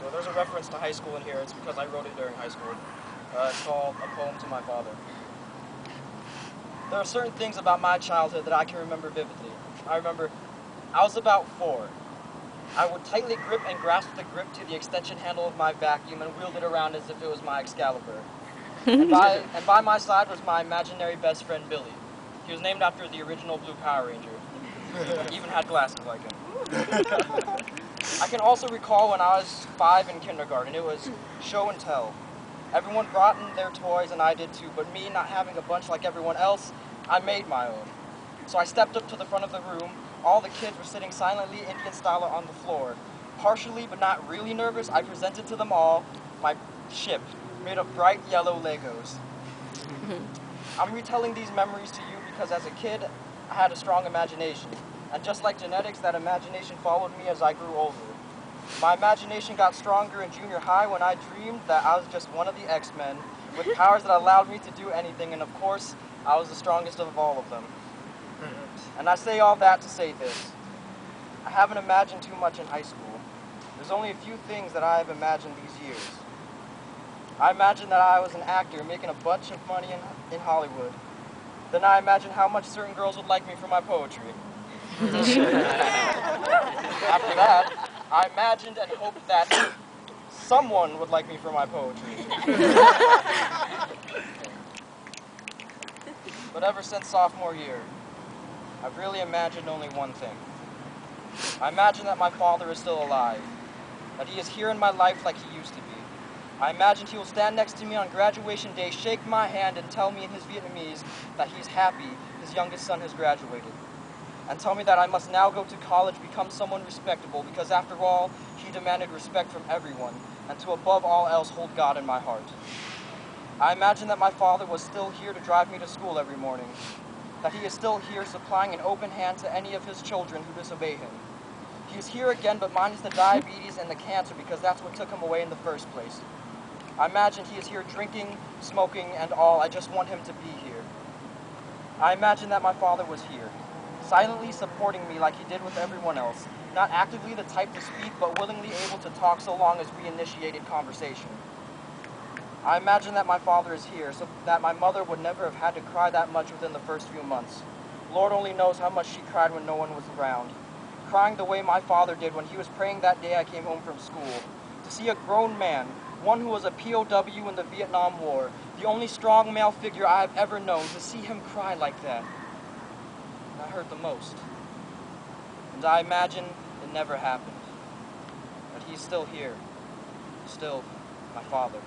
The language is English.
So there's a reference to high school in here. It's because I wrote it during high school. It's called A Poem to My Father. There are certain things about my childhood that I can remember vividly. I remember I was about 4. I would tightly grip and grasp the grip to the extension handle of my vacuum and wield it around as if it was my Excalibur. And by my side was my imaginary best friend, Billy. He was named after the original Blue Power Ranger. He even had glasses like him. I can also recall when I was 5 in kindergarten. It was show and tell. Everyone brought in their toys, and I did too, but me not having a bunch like everyone else, I made my own. So I stepped up to the front of the room. All the kids were sitting silently Indian style on the floor. Partially, but not really nervous, I presented to them all my ship, made of bright yellow Legos. I'm retelling these memories to you because as a kid, I had a strong imagination. And just like genetics, that imagination followed me as I grew older. My imagination got stronger in junior high when I dreamed that I was just one of the X-Men with powers that allowed me to do anything, and of course, I was the strongest of all of them. And I say all that to say this. I haven't imagined too much in high school. There's only a few things that I have imagined these years. I imagined that I was an actor making a bunch of money in Hollywood. Then I imagined how much certain girls would like me for my poetry. After that, I imagined and hoped that someone would like me for my poetry. But ever since sophomore year, I've really imagined only one thing. I imagine that my father is still alive, that he is here in my life like he used to be. I imagined he will stand next to me on graduation day, shake my hand, and tell me in his Vietnamese that he's happy his youngest son has graduated. And tell me that I must now go to college, become someone respectable, because after all, he demanded respect from everyone, and to above all else hold God in my heart. I imagine that my father was still here to drive me to school every morning, that he is still here supplying an open hand to any of his children who disobey him. He is here again, but minus the diabetes and the cancer, because that's what took him away in the first place. I imagine he is here drinking, smoking, and all. I just want him to be here. I imagine that my father was here, silently supporting me like he did with everyone else, not actively the type to speak, but willingly able to talk so long as we initiated conversation. I imagine that my father is here, so that my mother would never have had to cry that much within the first few months. Lord only knows how much she cried when no one was around, crying the way my father did when he was praying that day I came home from school. To see a grown man, one who was a POW in the Vietnam War, the only strong male figure I have ever known, to see him cry like that, that hurt the most. And I imagine it never happened, that he's still here, still my father.